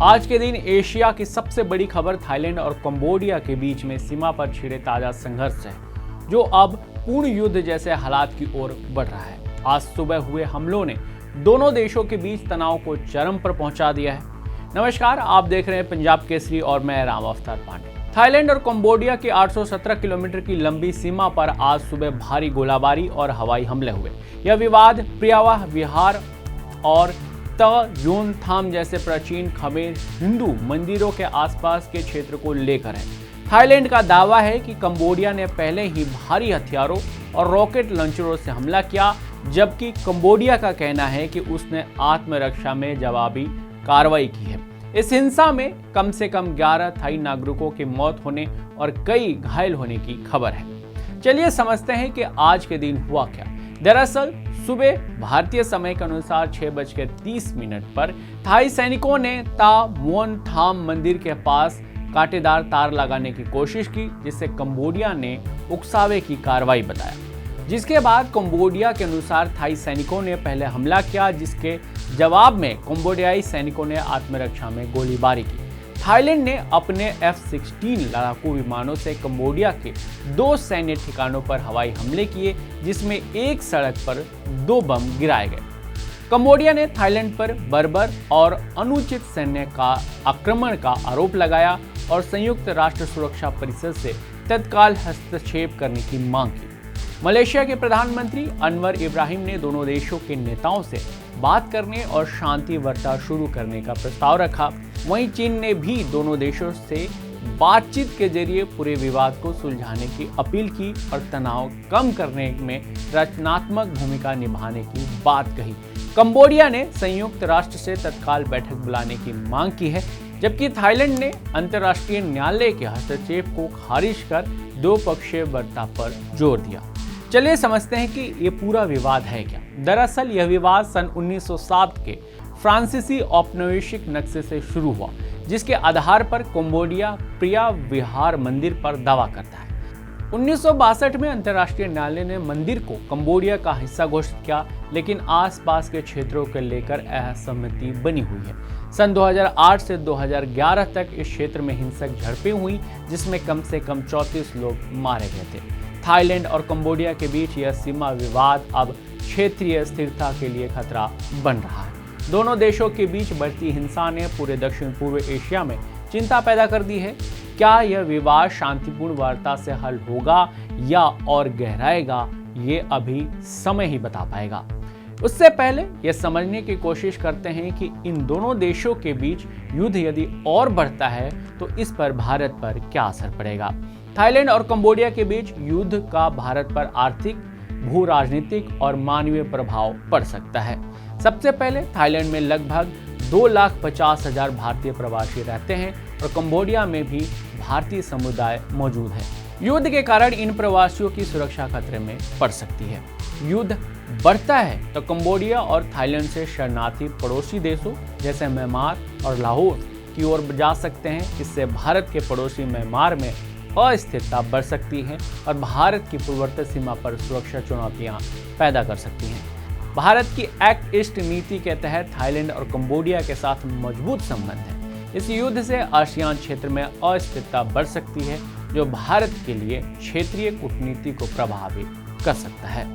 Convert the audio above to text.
आज के दिन एशिया की सबसे बड़ी खबर थाईलैंड और कंबोडिया के बीच में सीमा पर छिड़े ताजा संघर्ष है, जो अब पूर्ण युद्ध जैसे हालात की ओर बढ़ रहा है। आज सुबह हुए हमलों ने दोनों देशों के बीच तनाव को चरम पर पहुंचा दिया है। नमस्कार, आप देख रहे हैं पंजाब केसरी और मैं राम अवतार पांडे। थाईलैंड और कंबोडिया की 817 किलोमीटर की लंबी सीमा पर आज सुबह भारी गोलाबारी और हवाई हमले हुए। यह विवाद प्रियावाह विहार और योनथाम जैसे प्राचीन खमेर हिंदू मंदिरों के आसपास के क्षेत्र को लेकर है। थाईलैंड का दावा है कि कंबोडिया ने पहले ही भारी हथियारों और रॉकेट लॉन्चरों से हमला किया, जबकि कंबोडिया का कहना है कि उसने आत्मरक्षा में जवाबी कार्रवाई की है। इस हिंसा में कम से कम 11 थाई नागरिकों की मौत होने और कई घायल होने की खबर है। चलिए समझते हैं कि आज के दिन हुआ क्या। दरअसल सुबह भारतीय समय के अनुसार 6:30 पर थाई सैनिकों ने योनथाम मंदिर के पास कांटेदार तार लगाने की कोशिश की, जिसे कंबोडिया ने उकसावे की कार्रवाई बताया। जिसके बाद कंबोडिया के अनुसार थाई सैनिकों ने पहले हमला किया, जिसके जवाब में कंबोडियाई सैनिकों ने आत्मरक्षा में गोलीबारी की। थाईलैंड ने अपने F-16 लड़ाकू विमानों से कंबोडिया के 2 सैन्य ठिकानों पर हवाई हमले किए, जिसमें एक सड़क पर 2 बम गिराए गए। कंबोडिया ने थाईलैंड पर बर्बर और अनुचित सैन्य का आक्रमण का आरोप लगाया और संयुक्त राष्ट्र सुरक्षा परिषद से तत्काल हस्तक्षेप करने की मांग की। मलेशिया के प्रधानमंत्री अनवर इब्राहिम ने दोनों देशों के नेताओं से बात करने और शांति वार्ता शुरू करने का प्रस्ताव रखा। वहीं चीन ने भी दोनों देशों से बातचीत के जरिए पूरे विवाद को सुलझाने की अपील की और तनाव कम करने में रचनात्मक भूमिका निभाने की बात कही। कंबोडिया ने संयुक्त राष्ट्र से तत्काल बैठक बुलाने की मांग की है, जबकि थाईलैंड ने अंतर्राष्ट्रीय न्यायालय के हस्तक्षेप को खारिज कर द्विपक्षीय वार्ता पर जोर दिया। चलिए समझते हैं कि ये पूरा विवाद है क्या। दरअसल यह विवाद सन 1907 के फ्रांसीसी औपनिवेशिक नक्शे से शुरू हुआ, जिसके आधार पर कंबोडिया प्रिया विहार मंदिर पर दावा करता है। 1962 में अंतर्राष्ट्रीय न्यायालय ने मंदिर को कंबोडिया का हिस्सा घोषित किया, लेकिन आसपास के क्षेत्रों को लेकर असहमति बनी हुई है। सन 2008 से 2011 तक इस क्षेत्र में हिंसक झड़पें हुई, जिसमें कम से कम 34 लोग मारे गए थे। थाईलैंड और कंबोडिया के बीच यह सीमा विवाद अब क्षेत्रीय स्थिरता के लिए खतरा बन रहा है। दोनों देशों के बीच बढ़ती हिंसा ने पूरे दक्षिण पूर्व एशिया में चिंता पैदा कर दी है। क्या यह विवाद शांतिपूर्ण वार्ता से हल होगा या और गहराएगा, ये अभी समय ही बता पाएगा। उससे पहले यह समझने की कोशिश करते हैं कि इन दोनों देशों के बीच युद्ध यदि और बढ़ता है तो इस पर भारत पर क्या असर पड़ेगा। थाईलैंड और कंबोडिया के बीच युद्ध का भारत पर आर्थिक, भू राजनीतिक और मानवीय प्रभाव पड़ सकता है। सबसे पहले थाईलैंड में लगभग 2,50,000 भारतीय प्रवासी रहते हैं और कंबोडिया में भी भारतीय समुदाय मौजूद है। युद्ध के कारण इन प्रवासियों की सुरक्षा खतरे में पड़ सकती है। युद्ध बढ़ता है तो कंबोडिया और थाईलैंड से शरणार्थी पड़ोसी देशों जैसे म्यांमार और लाहौर की ओर जा सकते हैं। इससे भारत के पड़ोसी म्यांमार में अस्थिरता बढ़ सकती है और भारत की पूर्ववर्ती सीमा पर सुरक्षा चुनौतियां पैदा कर सकती हैं। भारत की एक्ट ईस्ट नीति के तहत थाईलैंड और कंबोडिया के साथ मजबूत संबंध है। इस युद्ध से आसियान क्षेत्र में अस्थिरता बढ़ सकती है, जो भारत के लिए क्षेत्रीय कूटनीति को प्रभावित कर सकता है।